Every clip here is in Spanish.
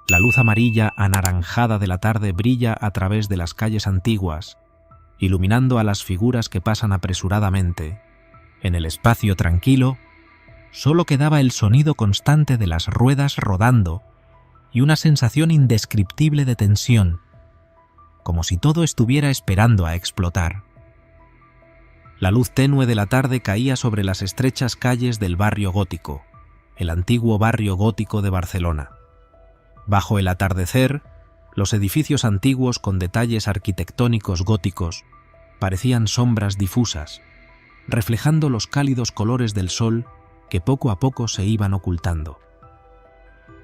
La luz amarilla anaranjada de la tarde brilla a través de las calles antiguas, iluminando a las figuras que pasan apresuradamente. En el espacio tranquilo, solo quedaba el sonido constante de las ruedas rodando y una sensación indescriptible de tensión, como si todo estuviera esperando a explotar. La luz tenue de la tarde caía sobre las estrechas calles del barrio gótico, el antiguo barrio gótico de Barcelona. Bajo el atardecer, los edificios antiguos con detalles arquitectónicos góticos parecían sombras difusas, reflejando los cálidos colores del sol que poco a poco se iban ocultando.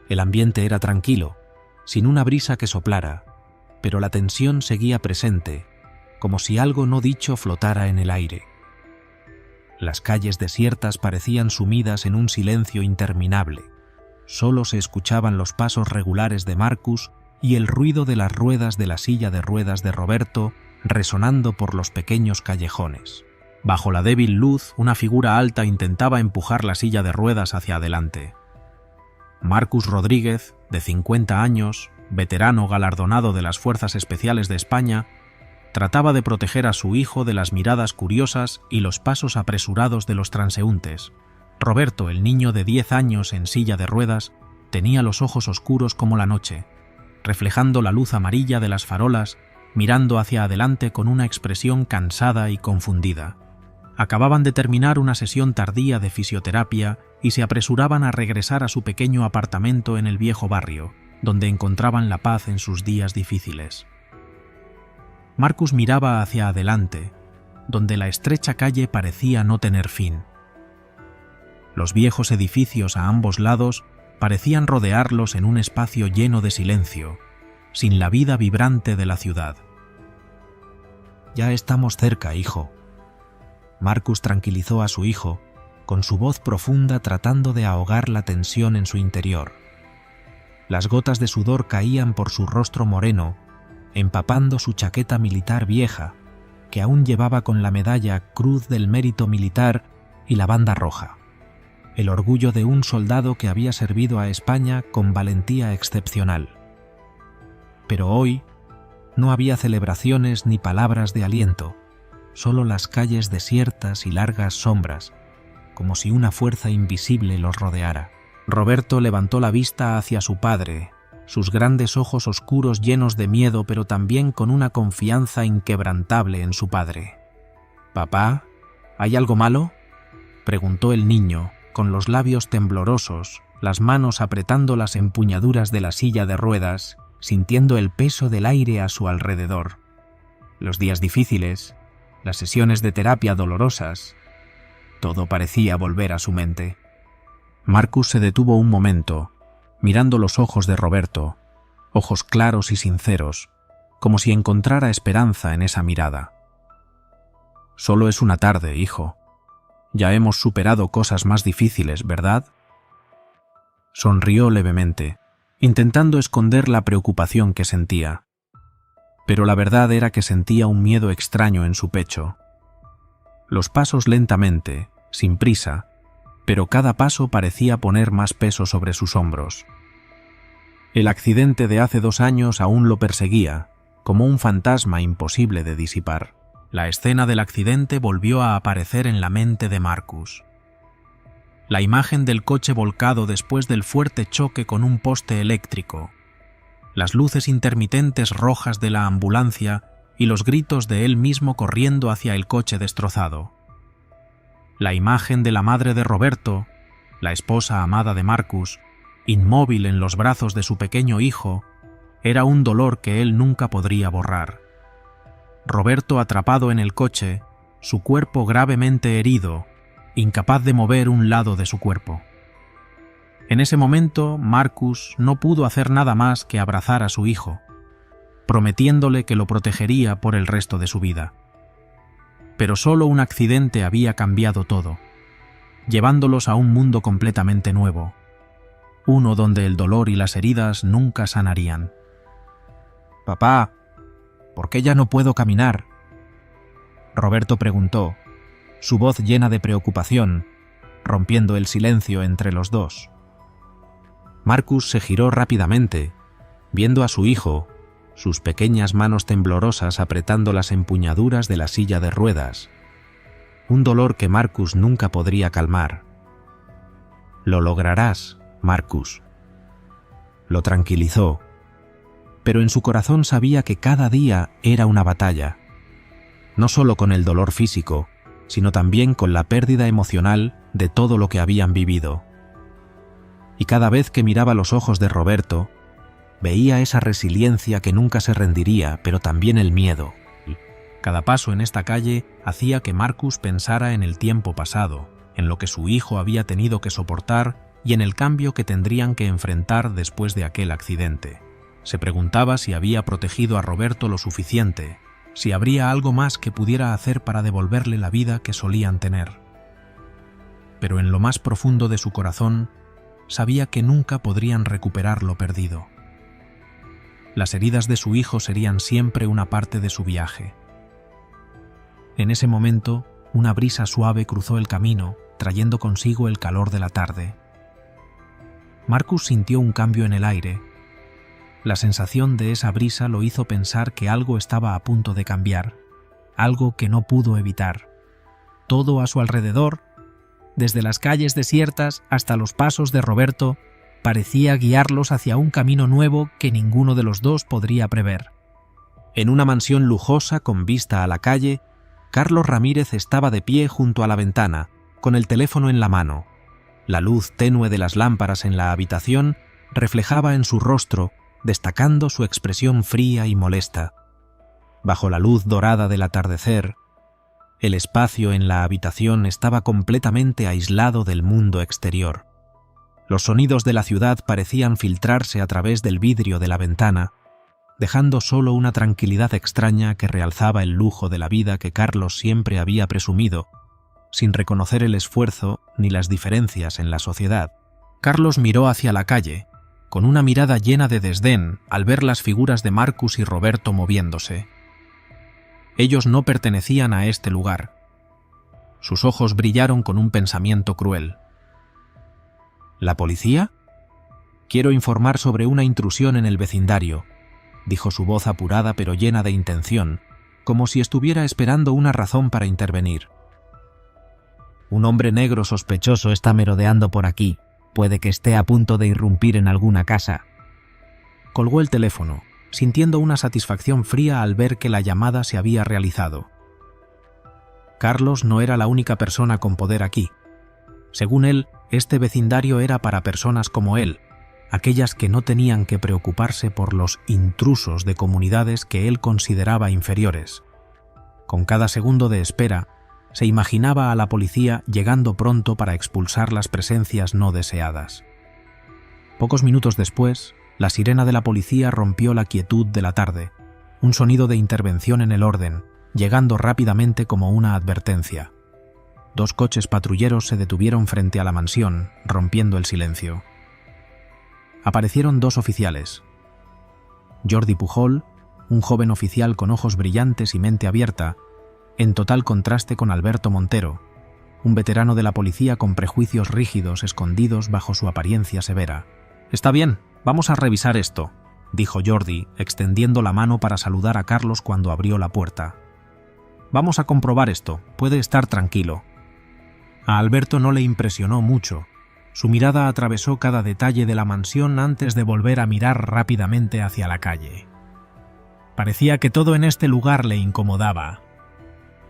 El ambiente era tranquilo, sin una brisa que soplara, pero la tensión seguía presente, como si algo no dicho flotara en el aire. Las calles desiertas parecían sumidas en un silencio interminable. Solo se escuchaban los pasos regulares de Marcus y el ruido de las ruedas de la silla de ruedas de Roberto resonando por los pequeños callejones. Bajo la débil luz, una figura alta intentaba empujar la silla de ruedas hacia adelante. Marcus Rodríguez, de 50 años, veterano galardonado de las Fuerzas Especiales de España, trataba de proteger a su hijo de las miradas curiosas y los pasos apresurados de los transeúntes. Roberto, el niño de 10 años en silla de ruedas, tenía los ojos oscuros como la noche, reflejando la luz amarilla de las farolas, mirando hacia adelante con una expresión cansada y confundida. Acababan de terminar una sesión tardía de fisioterapia y se apresuraban a regresar a su pequeño apartamento en el viejo barrio, donde encontraban la paz en sus días difíciles. Marcus miraba hacia adelante, donde la estrecha calle parecía no tener fin. Los viejos edificios a ambos lados parecían rodearlos en un espacio lleno de silencio, sin la vida vibrante de la ciudad. «Ya estamos cerca, hijo». Marcus tranquilizó a su hijo, con su voz profunda tratando de ahogar la tensión en su interior. Las gotas de sudor caían por su rostro moreno, empapando su chaqueta militar vieja, que aún llevaba con la medalla Cruz del Mérito Militar y la banda roja, el orgullo de un soldado que había servido a España con valentía excepcional. Pero hoy no había celebraciones ni palabras de aliento, solo las calles desiertas y largas sombras, como si una fuerza invisible los rodeara. Roberto levantó la vista hacia su padre, sus grandes ojos oscuros llenos de miedo, pero también con una confianza inquebrantable en su padre. «Papá, ¿hay algo malo?», preguntó el niño, con los labios temblorosos, las manos apretando las empuñaduras de la silla de ruedas, sintiendo el peso del aire a su alrededor. Los días difíciles, las sesiones de terapia dolorosas, todo parecía volver a su mente. Marcus se detuvo un momento, mirando los ojos de Roberto, ojos claros y sinceros, como si encontrara esperanza en esa mirada. «Solo es una tarde, hijo. Ya hemos superado cosas más difíciles, ¿verdad?». Sonrió levemente, intentando esconder la preocupación que sentía. Pero la verdad era que sentía un miedo extraño en su pecho. Los pasos lentamente, sin prisa, pero cada paso parecía poner más peso sobre sus hombros. El accidente de hace 2 años aún lo perseguía, como un fantasma imposible de disipar. La escena del accidente volvió a aparecer en la mente de Marcus. La imagen del coche volcado después del fuerte choque con un poste eléctrico, las luces intermitentes rojas de la ambulancia y los gritos de él mismo corriendo hacia el coche destrozado. La imagen de la madre de Roberto, la esposa amada de Marcus, inmóvil en los brazos de su pequeño hijo, era un dolor que él nunca podría borrar. Roberto atrapado en el coche, su cuerpo gravemente herido, incapaz de mover un lado de su cuerpo. En ese momento, Marcus no pudo hacer nada más que abrazar a su hijo, prometiéndole que lo protegería por el resto de su vida. Pero solo un accidente había cambiado todo, llevándolos a un mundo completamente nuevo, uno donde el dolor y las heridas nunca sanarían. «Papá, ¿por qué ya no puedo caminar?», Roberto preguntó, su voz llena de preocupación, rompiendo el silencio entre los dos. Marcus se giró rápidamente viendo a su hijo, sus pequeñas manos temblorosas apretando las empuñaduras de la silla de ruedas. Un dolor que Marcus nunca podría calmar. «Lo lograrás, Marcus», lo tranquilizó, pero en su corazón sabía que cada día era una batalla, no solo con el dolor físico, sino también con la pérdida emocional de todo lo que habían vivido. Y cada vez que miraba los ojos de Roberto, veía esa resiliencia que nunca se rendiría, pero también el miedo. Cada paso en esta calle hacía que Marcus pensara en el tiempo pasado, en lo que su hijo había tenido que soportar y en el cambio que tendrían que enfrentar después de aquel accidente. Se preguntaba si había protegido a Roberto lo suficiente, si habría algo más que pudiera hacer para devolverle la vida que solían tener. Pero en lo más profundo de su corazón, sabía que nunca podrían recuperar lo perdido. Las heridas de su hijo serían siempre una parte de su viaje. En ese momento, una brisa suave cruzó el camino, trayendo consigo el calor de la tarde. Marcus sintió un cambio en el aire. La sensación de esa brisa lo hizo pensar que algo estaba a punto de cambiar, algo que no pudo evitar. Todo a su alrededor, desde las calles desiertas hasta los pasos de Roberto, parecía guiarlos hacia un camino nuevo que ninguno de los dos podría prever. En una mansión lujosa con vista a la calle, Carlos Ramírez estaba de pie junto a la ventana, con el teléfono en la mano. La luz tenue de las lámparas en la habitación reflejaba en su rostro, destacando su expresión fría y molesta. Bajo la luz dorada del atardecer, el espacio en la habitación estaba completamente aislado del mundo exterior. Los sonidos de la ciudad parecían filtrarse a través del vidrio de la ventana, dejando solo una tranquilidad extraña que realzaba el lujo de la vida que Carlos siempre había presumido, sin reconocer el esfuerzo ni las diferencias en la sociedad. Carlos miró hacia la calle, con una mirada llena de desdén al ver las figuras de Marcus y Roberto moviéndose. Ellos no pertenecían a este lugar. Sus ojos brillaron con un pensamiento cruel. ¿La policía? Quiero informar sobre una intrusión en el vecindario, dijo su voz apurada pero llena de intención, como si estuviera esperando una razón para intervenir. Un hombre negro sospechoso está merodeando por aquí. Puede que esté a punto de irrumpir en alguna casa. Colgó el teléfono, sintiendo una satisfacción fría al ver que la llamada se había realizado. Carlos no era la única persona con poder aquí. Según él, este vecindario era para personas como él, aquellas que no tenían que preocuparse por los intrusos de comunidades que él consideraba inferiores. Con cada segundo de espera, se imaginaba a la policía llegando pronto para expulsar las presencias no deseadas. Pocos minutos después, la sirena de la policía rompió la quietud de la tarde, un sonido de intervención en el orden, llegando rápidamente como una advertencia. 2 coches patrulleros se detuvieron frente a la mansión, rompiendo el silencio. Aparecieron 2 oficiales. Jordi Pujol, un joven oficial con ojos brillantes y mente abierta, en total contraste con Alberto Montero, un veterano de la policía con prejuicios rígidos escondidos bajo su apariencia severa. «Está bien, vamos a revisar esto», dijo Jordi, extendiendo la mano para saludar a Carlos cuando abrió la puerta. «Vamos a comprobar esto, puede estar tranquilo». A Alberto no le impresionó mucho. Su mirada atravesó cada detalle de la mansión antes de volver a mirar rápidamente hacia la calle. Parecía que todo en este lugar le incomodaba.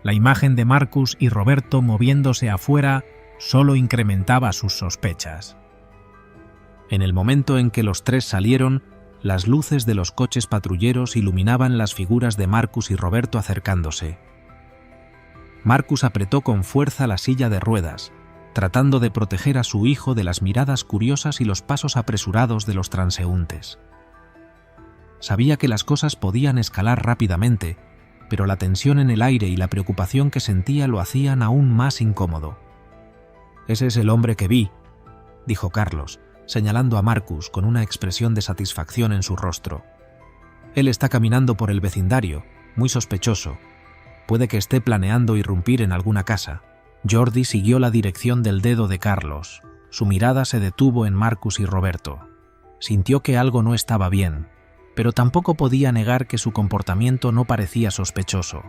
La imagen de Marcus y Roberto moviéndose afuera solo incrementaba sus sospechas. En el momento en que los 3 salieron, las luces de los coches patrulleros iluminaban las figuras de Marcus y Roberto acercándose. Marcus apretó con fuerza la silla de ruedas, tratando de proteger a su hijo de las miradas curiosas y los pasos apresurados de los transeúntes. Sabía que las cosas podían escalar rápidamente, pero la tensión en el aire y la preocupación que sentía lo hacían aún más incómodo. «Ese es el hombre que vi», dijo Carlos, señalando a Marcus con una expresión de satisfacción en su rostro. «Él está caminando por el vecindario, muy sospechoso. Puede que esté planeando irrumpir en alguna casa». Jordi siguió la dirección del dedo de Carlos. Su mirada se detuvo en Marcus y Roberto. Sintió que algo no estaba bien. pero tampoco podía negar que su comportamiento no parecía sospechoso.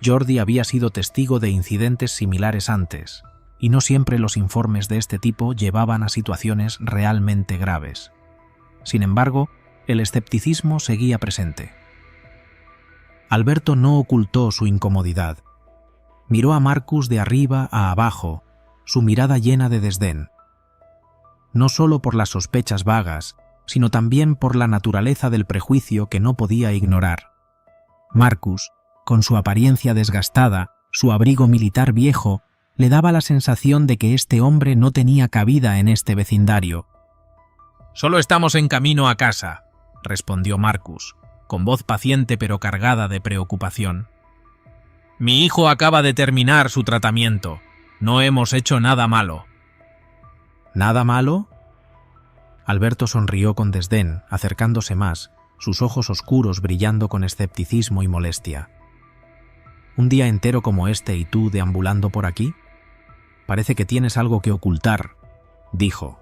Jordi había sido testigo de incidentes similares antes, y no siempre los informes de este tipo llevaban a situaciones realmente graves. Sin embargo, el escepticismo seguía presente. Alberto no ocultó su incomodidad. Miró a Marcus de arriba a abajo, su mirada llena de desdén. No solo por las sospechas vagas, sino también por la naturaleza del prejuicio que no podía ignorar. Marcus, con su apariencia desgastada, su abrigo militar viejo, le daba la sensación de que este hombre no tenía cabida en este vecindario. «Solo estamos en camino a casa», respondió Marcus, con voz paciente pero cargada de preocupación. «Mi hijo acaba de terminar su tratamiento. No hemos hecho nada malo». «¿Nada malo?». Alberto sonrió con desdén, acercándose más, sus ojos oscuros brillando con escepticismo y molestia. «¿Un día entero como este y tú deambulando por aquí? Parece que tienes algo que ocultar», dijo.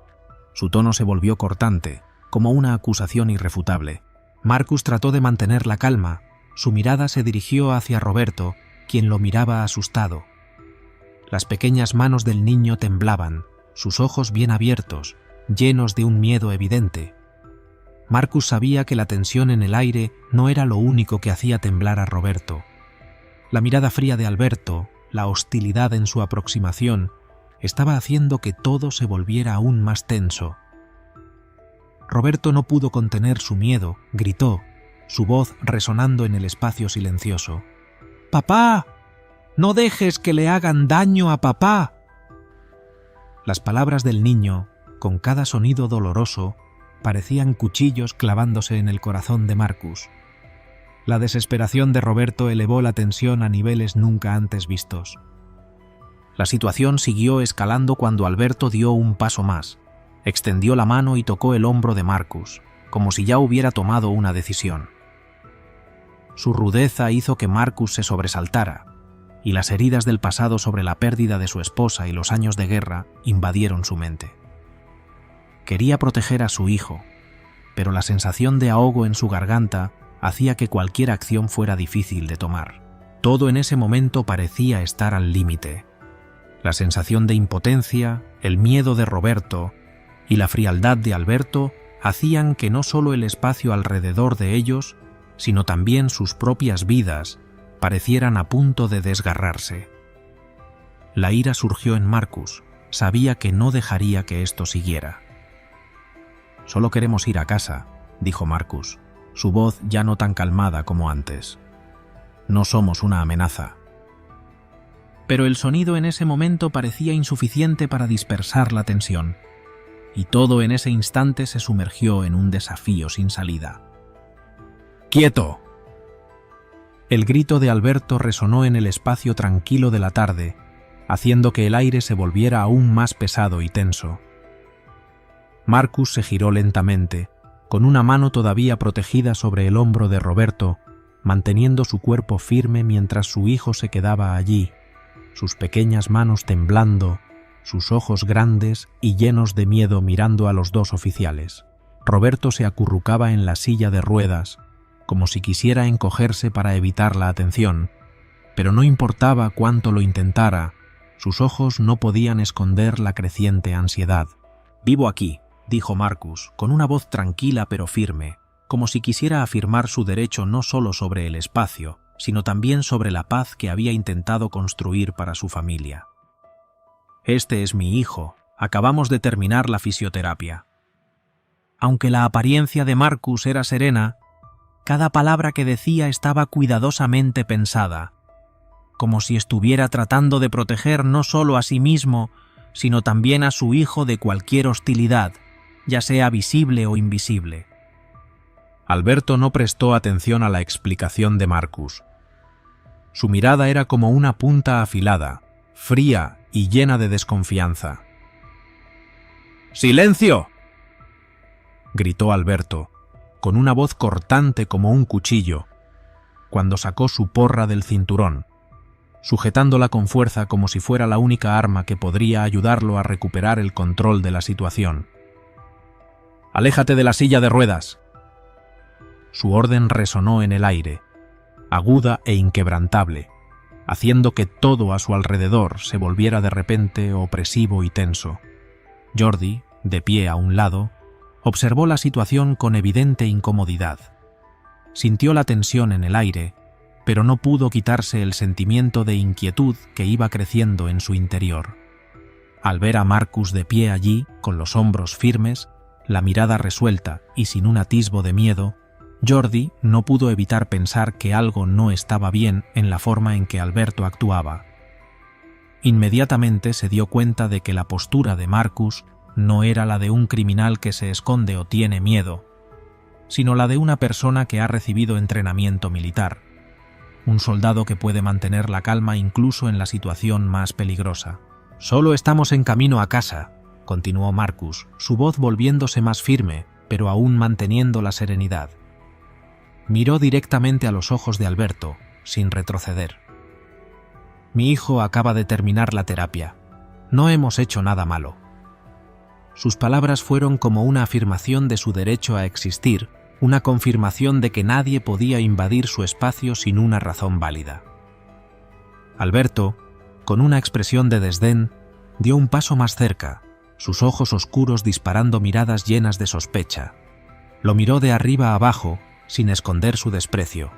Su tono se volvió cortante, como una acusación irrefutable. Marcus trató de mantener la calma. Su mirada se dirigió hacia Roberto, quien lo miraba asustado. Las pequeñas manos del niño temblaban, sus ojos bien abiertos, llenos de un miedo evidente. Marcus sabía que la tensión en el aire no era lo único que hacía temblar a Roberto. La mirada fría de Alberto, la hostilidad en su aproximación, estaba haciendo que todo se volviera aún más tenso. Roberto no pudo contener su miedo, gritó, su voz resonando en el espacio silencioso. «¡Papá! ¡No dejes que le hagan daño a papá!». Las palabras del niño, con cada sonido doloroso, parecían cuchillos clavándose en el corazón de Marcus. La desesperación de Roberto elevó la tensión a niveles nunca antes vistos. La situación siguió escalando cuando Alberto dio un paso más. Extendió la mano y tocó el hombro de Marcus, como si ya hubiera tomado una decisión. Su rudeza hizo que Marcus se sobresaltara, y las heridas del pasado sobre la pérdida de su esposa y los años de guerra invadieron su mente. Quería proteger a su hijo, pero la sensación de ahogo en su garganta hacía que cualquier acción fuera difícil de tomar. Todo en ese momento parecía estar al límite. La sensación de impotencia, el miedo de Roberto y la frialdad de Alberto hacían que no solo el espacio alrededor de ellos, sino también sus propias vidas, parecieran a punto de desgarrarse. La ira surgió en Marcus, sabía que no dejaría que esto siguiera. «Solo queremos ir a casa», dijo Marcus, su voz ya no tan calmada como antes. «No somos una amenaza». Pero el sonido en ese momento parecía insuficiente para dispersar la tensión, y todo en ese instante se sumergió en un desafío sin salida. «¡Quieto!». El grito de Alberto resonó en el espacio tranquilo de la tarde, haciendo que el aire se volviera aún más pesado y tenso. Marcus se giró lentamente, con una mano todavía protegida sobre el hombro de Roberto, manteniendo su cuerpo firme mientras su hijo se quedaba allí, sus pequeñas manos temblando, sus ojos grandes y llenos de miedo mirando a los dos oficiales. Roberto se acurrucaba en la silla de ruedas, como si quisiera encogerse para evitar la atención, pero no importaba cuánto lo intentara, sus ojos no podían esconder la creciente ansiedad. «Vivo aquí», dijo Marcus, con una voz tranquila pero firme, como si quisiera afirmar su derecho no solo sobre el espacio, sino también sobre la paz que había intentado construir para su familia. «Este es mi hijo, acabamos de terminar la fisioterapia». Aunque la apariencia de Marcus era serena, cada palabra que decía estaba cuidadosamente pensada, como si estuviera tratando de proteger no solo a sí mismo, sino también a su hijo de cualquier hostilidad, ya sea visible o invisible. Alberto no prestó atención a la explicación de Marcus. Su mirada era como una punta afilada, fría y llena de desconfianza. «¡Silencio!», gritó Alberto, con una voz cortante como un cuchillo, cuando sacó su porra del cinturón, sujetándola con fuerza como si fuera la única arma que podría ayudarlo a recuperar el control de la situación. «¡Aléjate de la silla de ruedas!». Su orden resonó en el aire, aguda e inquebrantable, haciendo que todo a su alrededor se volviera de repente opresivo y tenso. Jordi, de pie a un lado, observó la situación con evidente incomodidad. Sintió la tensión en el aire, pero no pudo quitarse el sentimiento de inquietud que iba creciendo en su interior. Al ver a Marcus de pie allí, con los hombros firmes, la mirada resuelta y sin un atisbo de miedo, Jordi no pudo evitar pensar que algo no estaba bien en la forma en que Alberto actuaba. Inmediatamente se dio cuenta de que la postura de Marcus no era la de un criminal que se esconde o tiene miedo, sino la de una persona que ha recibido entrenamiento militar, un soldado que puede mantener la calma incluso en la situación más peligrosa. «Solo estamos en camino a casa», continuó Marcus, su voz volviéndose más firme, pero aún manteniendo la serenidad. Miró directamente a los ojos de Alberto, sin retroceder. «Mi hijo acaba de terminar la terapia. No hemos hecho nada malo». Sus palabras fueron como una afirmación de su derecho a existir, una confirmación de que nadie podía invadir su espacio sin una razón válida. Alberto, con una expresión de desdén, dio un paso más cerca, sus ojos oscuros disparando miradas llenas de sospecha. Lo miró de arriba a abajo, sin esconder su desprecio.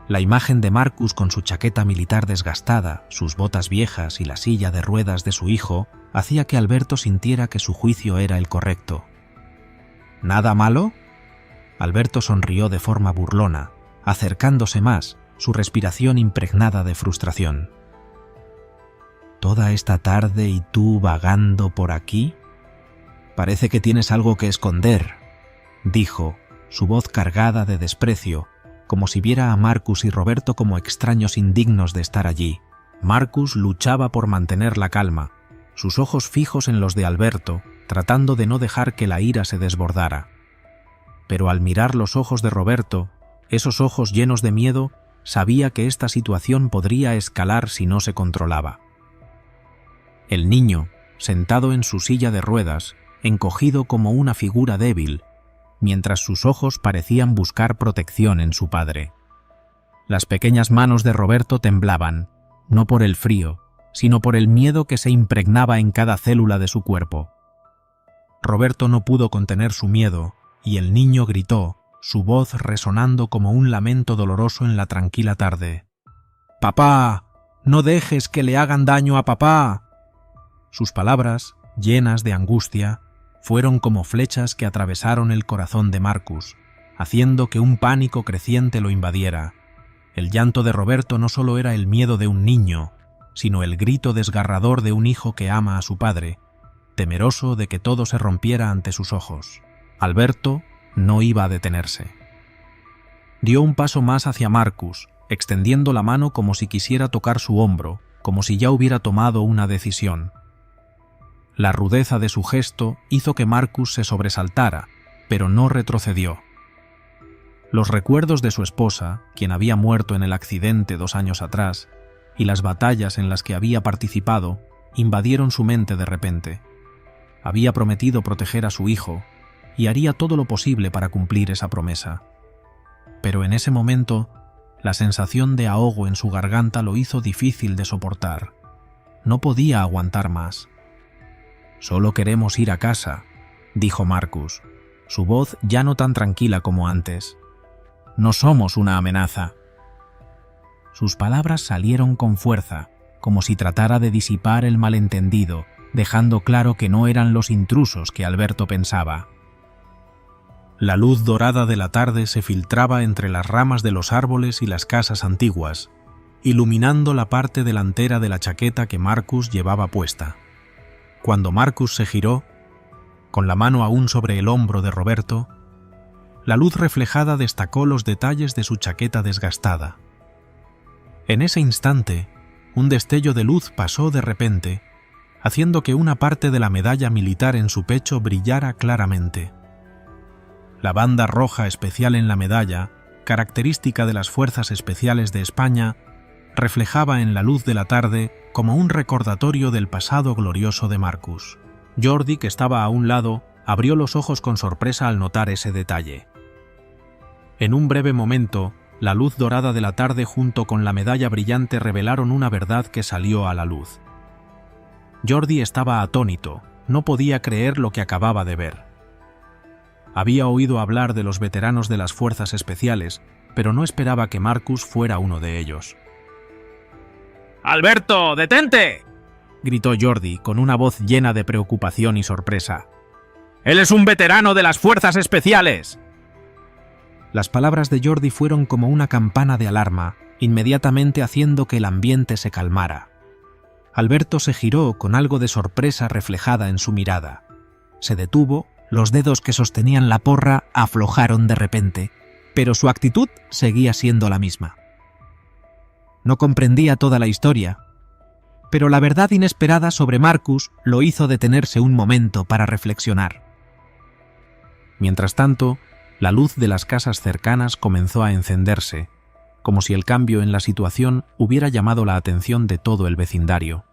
La imagen de Marcus con su chaqueta militar desgastada, sus botas viejas y la silla de ruedas de su hijo hacía que Alberto sintiera que su juicio era el correcto. ¿Nada malo? Alberto sonrió de forma burlona, acercándose más, su respiración impregnada de frustración. ¿Toda esta tarde y tú vagando por aquí? Parece que tienes algo que esconder, dijo, su voz cargada de desprecio, como si viera a Marcus y Roberto como extraños indignos de estar allí. Marcus luchaba por mantener la calma, sus ojos fijos en los de Alberto, tratando de no dejar que la ira se desbordara. Pero al mirar los ojos de Roberto, esos ojos llenos de miedo, sabía que esta situación podría escalar si no se controlaba. El niño, sentado en su silla de ruedas, encogido como una figura débil, mientras sus ojos parecían buscar protección en su padre. Las pequeñas manos de Roberto temblaban, no por el frío, sino por el miedo que se impregnaba en cada célula de su cuerpo. Roberto no pudo contener su miedo, y el niño gritó, su voz resonando como un lamento doloroso en la tranquila tarde. «¡Papá! ¡No dejes que le hagan daño a papá!». Sus palabras, llenas de angustia, fueron como flechas que atravesaron el corazón de Marcus, haciendo que un pánico creciente lo invadiera. El llanto de Roberto no solo era el miedo de un niño, sino el grito desgarrador de un hijo que ama a su padre, temeroso de que todo se rompiera ante sus ojos. Alberto no iba a detenerse. Dio un paso más hacia Marcus, extendiendo la mano como si quisiera tocar su hombro, como si ya hubiera tomado una decisión. La rudeza de su gesto hizo que Marcus se sobresaltara, pero no retrocedió. Los recuerdos de su esposa, quien había muerto en el accidente 2 años atrás, y las batallas en las que había participado, invadieron su mente de repente. Había prometido proteger a su hijo, y haría todo lo posible para cumplir esa promesa. Pero en ese momento, la sensación de ahogo en su garganta lo hizo difícil de soportar. No podía aguantar más. «Solo queremos ir a casa», dijo Marcus, su voz ya no tan tranquila como antes. «No somos una amenaza». Sus palabras salieron con fuerza, como si tratara de disipar el malentendido, dejando claro que no eran los intrusos que Alberto pensaba. La luz dorada de la tarde se filtraba entre las ramas de los árboles y las casas antiguas, iluminando la parte delantera de la chaqueta que Marcus llevaba puesta. Cuando Marcus se giró, con la mano aún sobre el hombro de Roberto, la luz reflejada destacó los detalles de su chaqueta desgastada. En ese instante, un destello de luz pasó de repente, haciendo que una parte de la medalla militar en su pecho brillara claramente. La banda roja especial en la medalla, característica de las Fuerzas Especiales de España, reflejaba en la luz de la tarde como un recordatorio del pasado glorioso de Marcus. Jordi, que estaba a un lado, abrió los ojos con sorpresa al notar ese detalle. En un breve momento, la luz dorada de la tarde junto con la medalla brillante revelaron una verdad que salió a la luz. Jordi estaba atónito, no podía creer lo que acababa de ver. Había oído hablar de los veteranos de las fuerzas especiales, pero no esperaba que Marcus fuera uno de ellos. ¡Alberto, detente!, gritó Jordi con una voz llena de preocupación y sorpresa. ¡Él es un veterano de las fuerzas especiales! Las palabras de Jordi fueron como una campana de alarma, inmediatamente haciendo que el ambiente se calmara. Alberto se giró con algo de sorpresa reflejada en su mirada. Se detuvo, los dedos que sostenían la porra aflojaron de repente, pero su actitud seguía siendo la misma. No comprendía toda la historia, pero la verdad inesperada sobre Marcus lo hizo detenerse un momento para reflexionar. Mientras tanto, la luz de las casas cercanas comenzó a encenderse, como si el cambio en la situación hubiera llamado la atención de todo el vecindario.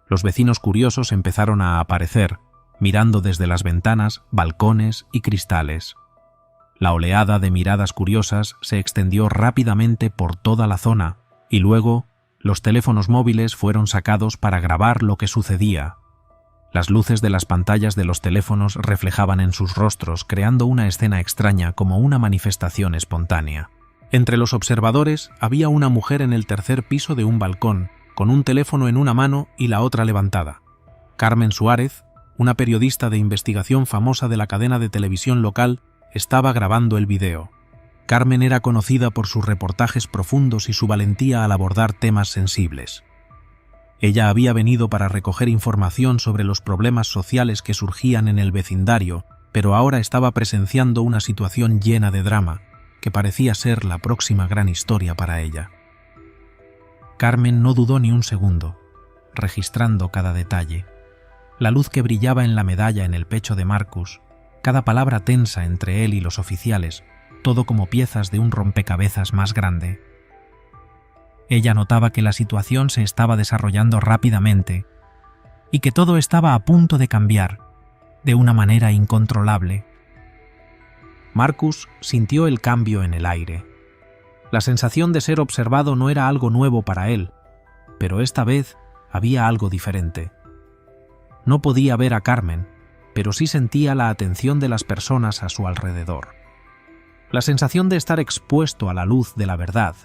Los vecinos curiosos empezaron a aparecer, mirando desde las ventanas, balcones y cristales. La oleada de miradas curiosas se extendió rápidamente por toda la zona, y luego los teléfonos móviles fueron sacados para grabar lo que sucedía. Las luces de las pantallas de los teléfonos reflejaban en sus rostros, creando una escena extraña como una manifestación espontánea. Entre los observadores había una mujer en el tercer piso de un balcón, con un teléfono en una mano y la otra levantada. Carmen Suárez, una periodista de investigación famosa de la cadena de televisión local, estaba grabando el video. Carmen era conocida por sus reportajes profundos y su valentía al abordar temas sensibles. Ella había venido para recoger información sobre los problemas sociales que surgían en el vecindario, pero ahora estaba presenciando una situación llena de drama, que parecía ser la próxima gran historia para ella. Carmen no dudó ni un segundo, registrando cada detalle. La luz que brillaba en la medalla en el pecho de Marcus, cada palabra tensa entre él y los oficiales, todo como piezas de un rompecabezas más grande. Ella notaba que la situación se estaba desarrollando rápidamente y que todo estaba a punto de cambiar, de una manera incontrolable. Marcus sintió el cambio en el aire. La sensación de ser observado no era algo nuevo para él, pero esta vez había algo diferente. No podía ver a Carmen, pero sí sentía la atención de las personas a su alrededor. La sensación de estar expuesto a la luz de la verdad,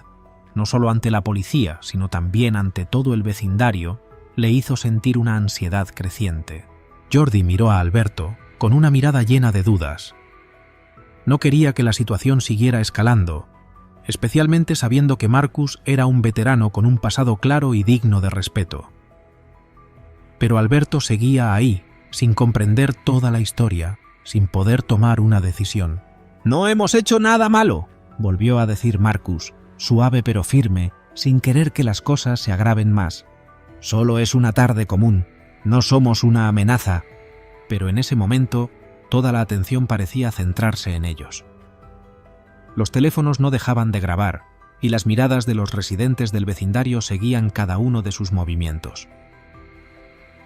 no solo ante la policía, sino también ante todo el vecindario, le hizo sentir una ansiedad creciente. Jordi miró a Alberto con una mirada llena de dudas. No quería que la situación siguiera escalando, especialmente sabiendo que Marcus era un veterano con un pasado claro y digno de respeto. Pero Alberto seguía ahí, sin comprender toda la historia, sin poder tomar una decisión. «No hemos hecho nada malo», volvió a decir Marcus, suave pero firme, sin querer que las cosas se agraven más. «Solo es una tarde común, no somos una amenaza». Pero en ese momento, toda la atención parecía centrarse en ellos. Los teléfonos no dejaban de grabar, y las miradas de los residentes del vecindario seguían cada uno de sus movimientos.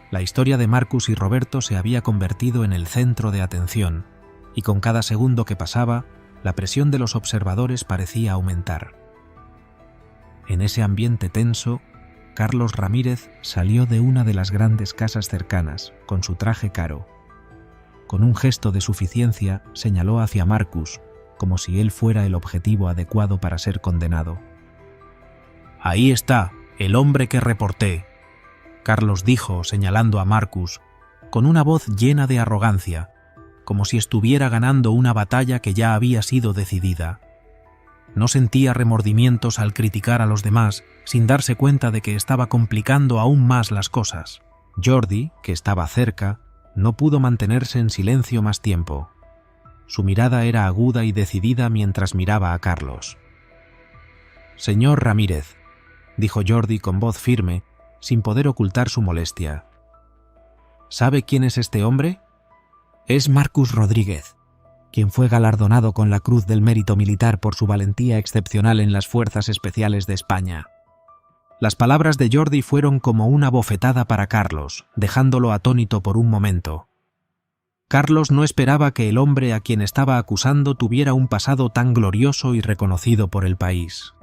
La historia de Marcus y Roberto se había convertido en el centro de atención, y con cada segundo que pasaba, la presión de los observadores parecía aumentar. En ese ambiente tenso, Carlos Ramírez salió de una de las grandes casas cercanas, con su traje caro. Con un gesto de suficiencia, señaló hacia Marcus, como si él fuera el objetivo adecuado para ser condenado. «Ahí está, el hombre que reporté», Carlos dijo, señalando a Marcus, con una voz llena de arrogancia, como si estuviera ganando una batalla que ya había sido decidida. No sentía remordimientos al criticar a los demás, sin darse cuenta de que estaba complicando aún más las cosas. Jordi, que estaba cerca, no pudo mantenerse en silencio más tiempo. Su mirada era aguda y decidida mientras miraba a Carlos. «Señor Ramírez», dijo Jordi con voz firme, sin poder ocultar su molestia. «¿Sabe quién es este hombre? Es Marcus Rodríguez, quien fue galardonado con la Cruz del Mérito Militar por su valentía excepcional en las Fuerzas Especiales de España». Las palabras de Jordi fueron como una bofetada para Carlos, dejándolo atónito por un momento. Carlos no esperaba que el hombre a quien estaba acusando tuviera un pasado tan glorioso y reconocido por el país.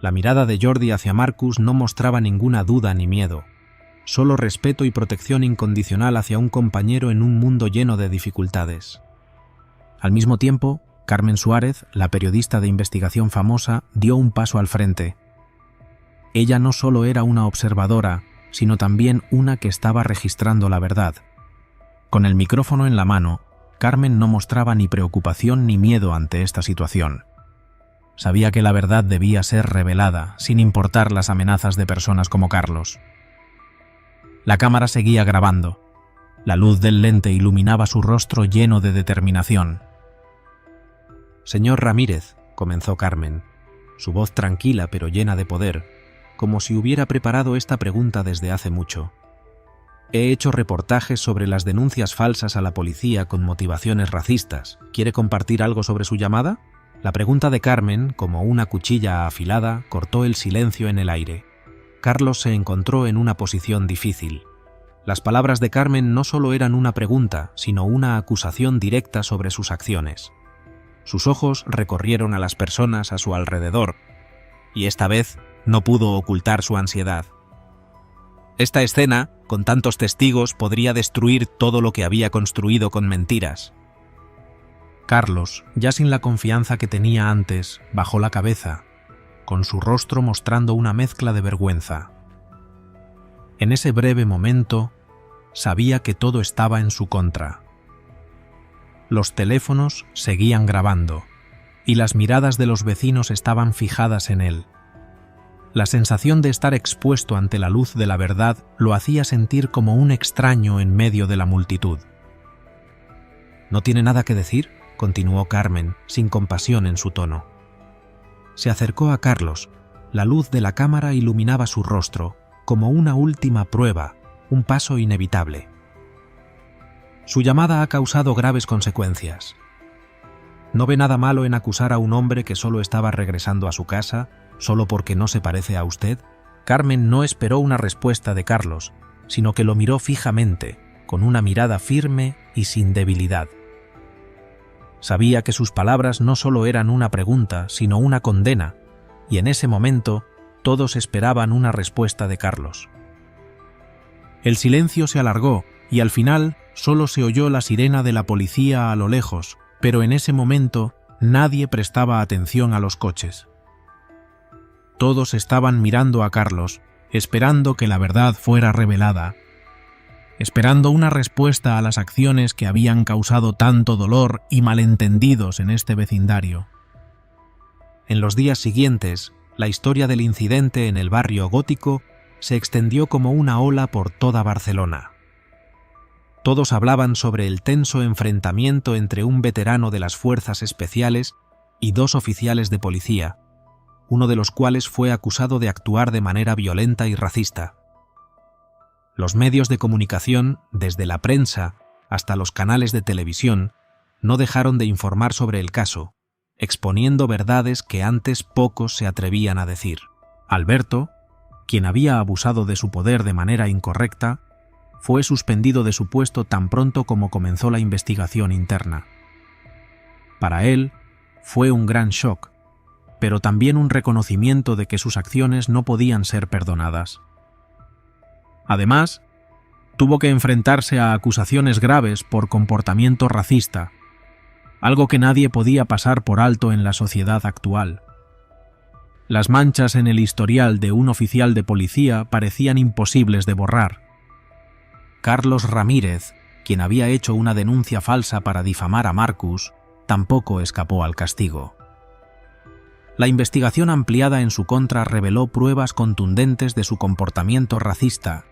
La mirada de Jordi hacia Marcus no mostraba ninguna duda ni miedo, solo respeto y protección incondicional hacia un compañero en un mundo lleno de dificultades. Al mismo tiempo, Carmen Suárez, la periodista de investigación famosa, dio un paso al frente. Ella no solo era una observadora, sino también una que estaba registrando la verdad. Con el micrófono en la mano, Carmen no mostraba ni preocupación ni miedo ante esta situación. Sabía que la verdad debía ser revelada, sin importar las amenazas de personas como Carlos. La cámara seguía grabando. La luz del lente iluminaba su rostro lleno de determinación. «Señor Ramírez», comenzó Carmen, su voz tranquila pero llena de poder, como si hubiera preparado esta pregunta desde hace mucho. «He hecho reportajes sobre las denuncias falsas a la policía con motivaciones racistas. ¿Quiere compartir algo sobre su llamada?». La pregunta de Carmen, como una cuchilla afilada, cortó el silencio en el aire. Carlos se encontró en una posición difícil. Las palabras de Carmen no solo eran una pregunta, sino una acusación directa sobre sus acciones. Sus ojos recorrieron a las personas a su alrededor, y esta vez no pudo ocultar su ansiedad. Esta escena, con tantos testigos, podría destruir todo lo que había construido con mentiras. Carlos, ya sin la confianza que tenía antes, bajó la cabeza, con su rostro mostrando una mezcla de vergüenza. En ese breve momento, sabía que todo estaba en su contra. Los teléfonos seguían grabando, y las miradas de los vecinos estaban fijadas en él. La sensación de estar expuesto ante la luz de la verdad lo hacía sentir como un extraño en medio de la multitud. «¿No tiene nada que decir?», continuó Carmen, sin compasión en su tono. Se acercó a Carlos. La luz de la cámara iluminaba su rostro, como una última prueba, un paso inevitable. Su llamada ha causado graves consecuencias. ¿No ve nada malo en acusar a un hombre que solo estaba regresando a su casa, solo porque no se parece a usted? Carmen no esperó una respuesta de Carlos, sino que lo miró fijamente, con una mirada firme y sin debilidad. Sabía que sus palabras no solo eran una pregunta, sino una condena, y en ese momento todos esperaban una respuesta de Carlos. El silencio se alargó, y al final solo se oyó la sirena de la policía a lo lejos, pero en ese momento nadie prestaba atención a los coches. Todos estaban mirando a Carlos, esperando que la verdad fuera revelada, esperando una respuesta a las acciones que habían causado tanto dolor y malentendidos en este vecindario. En los días siguientes, la historia del incidente en el barrio gótico se extendió como una ola por toda Barcelona. Todos hablaban sobre el tenso enfrentamiento entre un veterano de las fuerzas especiales y dos oficiales de policía, uno de los cuales fue acusado de actuar de manera violenta y racista. Los medios de comunicación, desde la prensa hasta los canales de televisión, no dejaron de informar sobre el caso, exponiendo verdades que antes pocos se atrevían a decir. Alberto, quien había abusado de su poder de manera incorrecta, fue suspendido de su puesto tan pronto como comenzó la investigación interna. Para él, fue un gran shock, pero también un reconocimiento de que sus acciones no podían ser perdonadas. Además, tuvo que enfrentarse a acusaciones graves por comportamiento racista, algo que nadie podía pasar por alto en la sociedad actual. Las manchas en el historial de un oficial de policía parecían imposibles de borrar. Carlos Ramírez, quien había hecho una denuncia falsa para difamar a Marcus, tampoco escapó al castigo. La investigación ampliada en su contra reveló pruebas contundentes de su comportamiento racista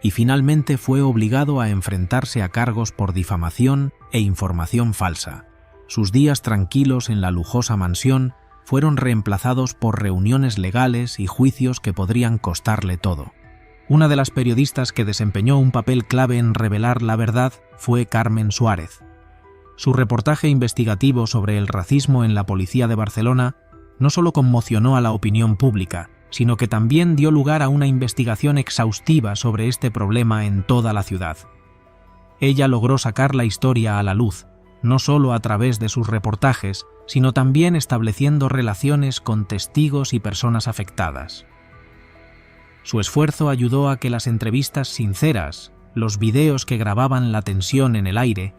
y finalmente fue obligado a enfrentarse a cargos por difamación e información falsa. Sus días tranquilos en la lujosa mansión fueron reemplazados por reuniones legales y juicios que podrían costarle todo. Una de las periodistas que desempeñó un papel clave en revelar la verdad fue Carmen Suárez. Su reportaje investigativo sobre el racismo en la policía de Barcelona no solo conmocionó a la opinión pública, sino que también dio lugar a una investigación exhaustiva sobre este problema en toda la ciudad. ella logró sacar la historia a la luz, no solo a través de sus reportajes, sino también estableciendo relaciones con testigos y personas afectadas. Su esfuerzo ayudó a que las entrevistas sinceras, los videos que grababan la tensión en el aire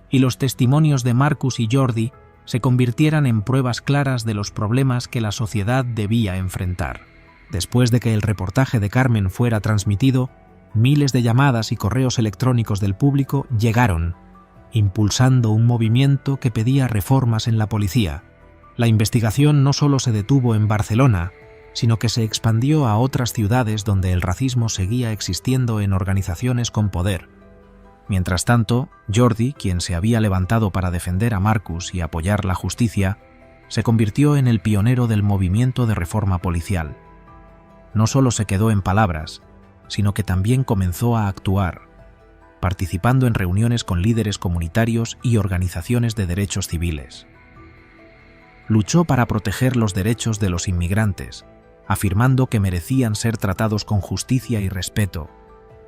y los testimonios de Marcus y Jordi se convirtieran en pruebas claras de los problemas que la sociedad debía enfrentar. Después de que el reportaje de Carmen fuera transmitido, miles de llamadas y correos electrónicos del público llegaron, impulsando un movimiento que pedía reformas en la policía. La investigación no solo se detuvo en Barcelona, sino que se expandió a otras ciudades donde el racismo seguía existiendo en organizaciones con poder. Mientras tanto, Jordi, quien se había levantado para defender a Marcus y apoyar la justicia, se convirtió en el pionero del movimiento de reforma policial. No solo se quedó en palabras, sino que también comenzó a actuar, participando en reuniones con líderes comunitarios y organizaciones de derechos civiles. Luchó para proteger los derechos de los inmigrantes, afirmando que merecían ser tratados con justicia y respeto,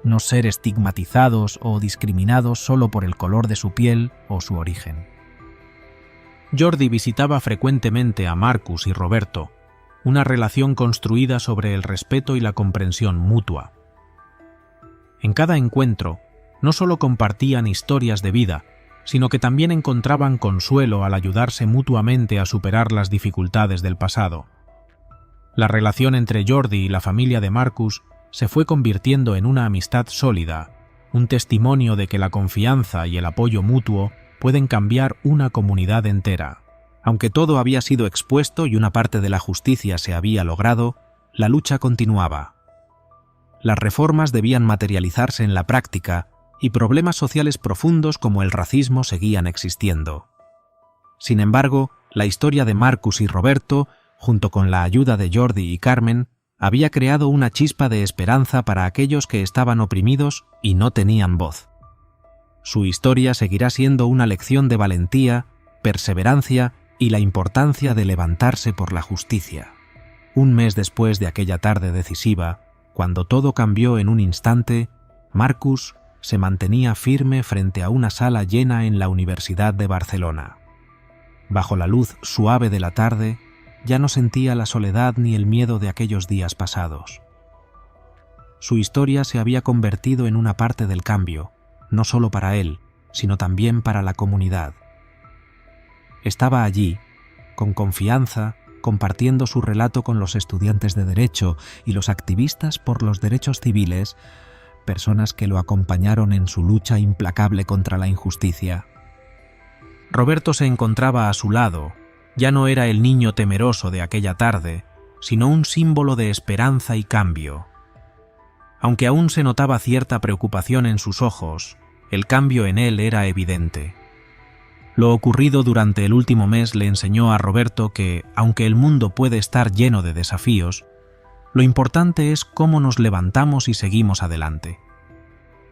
no ser estigmatizados o discriminados solo por el color de su piel o su origen. Jordi visitaba frecuentemente a Marcus y Roberto, una relación construida sobre el respeto y la comprensión mutua. En cada encuentro, no solo compartían historias de vida, sino que también encontraban consuelo al ayudarse mutuamente a superar las dificultades del pasado. La relación entre Jordi y la familia de Marcus se fue convirtiendo en una amistad sólida, un testimonio de que la confianza y el apoyo mutuo pueden cambiar una comunidad entera. Aunque todo había sido expuesto y una parte de la justicia se había logrado, la lucha continuaba. Las reformas debían materializarse en la práctica y problemas sociales profundos como el racismo seguían existiendo. Sin embargo, la historia de Marcus y Roberto, junto con la ayuda de Jordi y Carmen, había creado una chispa de esperanza para aquellos que estaban oprimidos y no tenían voz. Su historia seguirá siendo una lección de valentía, perseverancia y la importancia de levantarse por la justicia. Un mes después de aquella tarde decisiva, cuando todo cambió en un instante, Marcus se mantenía firme frente a una sala llena en la Universidad de Barcelona. Bajo la luz suave de la tarde, ya no sentía la soledad ni el miedo de aquellos días pasados. Su historia se había convertido en una parte del cambio, no solo para él, sino también para la comunidad. Estaba allí, con confianza, compartiendo su relato con los estudiantes de Derecho y los activistas por los derechos civiles, personas que lo acompañaron en su lucha implacable contra la injusticia. Roberto se encontraba a su lado. Ya no era el niño temeroso de aquella tarde, sino un símbolo de esperanza y cambio. Aunque aún se notaba cierta preocupación en sus ojos, el cambio en él era evidente. Lo ocurrido durante el último mes le enseñó a Roberto que, aunque el mundo puede estar lleno de desafíos, lo importante es cómo nos levantamos y seguimos adelante.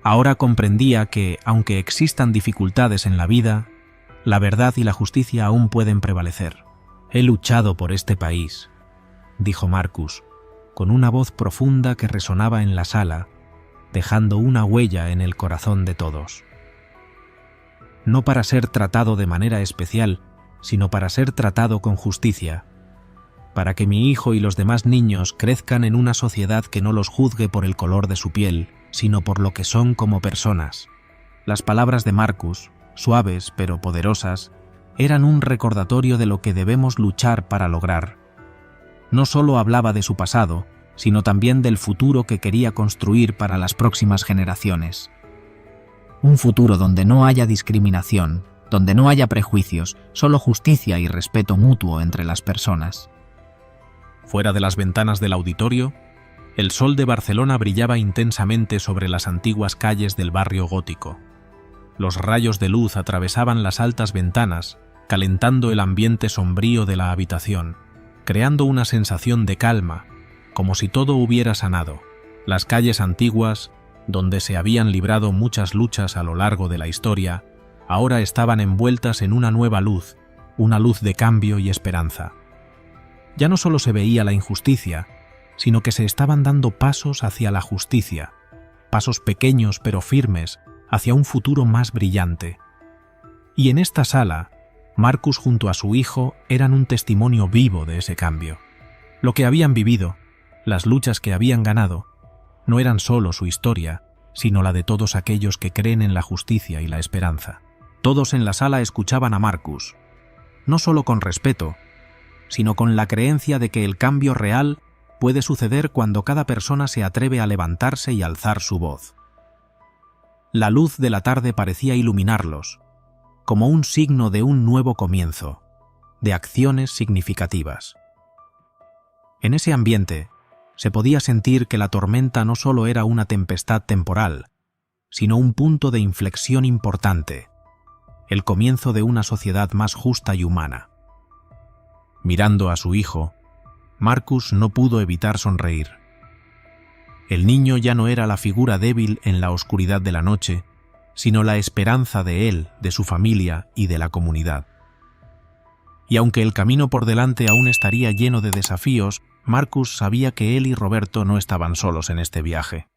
Ahora comprendía que, aunque existan dificultades en la vida, la verdad y la justicia aún pueden prevalecer. «He luchado por este país», dijo Marcus, con una voz profunda que resonaba en la sala, dejando una huella en el corazón de todos. No para ser tratado de manera especial, sino para ser tratado con justicia, para que mi hijo y los demás niños crezcan en una sociedad que no los juzgue por el color de su piel, sino por lo que son como personas. Las palabras de Marcus, suaves pero poderosas, eran un recordatorio de lo que debemos luchar para lograr. No solo hablaba de su pasado, sino también del futuro que quería construir para las próximas generaciones. Un futuro donde no haya discriminación, donde no haya prejuicios, solo justicia y respeto mutuo entre las personas. Fuera de las ventanas del auditorio, el sol de Barcelona brillaba intensamente sobre las antiguas calles del barrio gótico. Los rayos de luz atravesaban las altas ventanas, calentando el ambiente sombrío de la habitación, creando una sensación de calma, como si todo hubiera sanado. Las calles antiguas, donde se habían librado muchas luchas a lo largo de la historia, ahora estaban envueltas en una nueva luz, una luz de cambio y esperanza. Ya no solo se veía la injusticia, sino que se estaban dando pasos hacia la justicia, pasos pequeños pero firmes, hacia un futuro más brillante. Y en esta sala, Marcus junto a su hijo eran un testimonio vivo de ese cambio. Lo que habían vivido, las luchas que habían ganado, no eran solo su historia, sino la de todos aquellos que creen en la justicia y la esperanza. Todos en la sala escuchaban a Marcus, no solo con respeto, sino con la creencia de que el cambio real puede suceder cuando cada persona se atreve a levantarse y alzar su voz. La luz de la tarde parecía iluminarlos, como un signo de un nuevo comienzo, de acciones significativas. En ese ambiente, se podía sentir que la tormenta no solo era una tempestad temporal, sino un punto de inflexión importante, el comienzo de una sociedad más justa y humana. Mirando a su hijo, Marcus no pudo evitar sonreír. El niño ya no era la figura débil en la oscuridad de la noche, sino la esperanza de él, de su familia y de la comunidad. Y aunque el camino por delante aún estaría lleno de desafíos, Marcus sabía que él y Roberto no estaban solos en este viaje.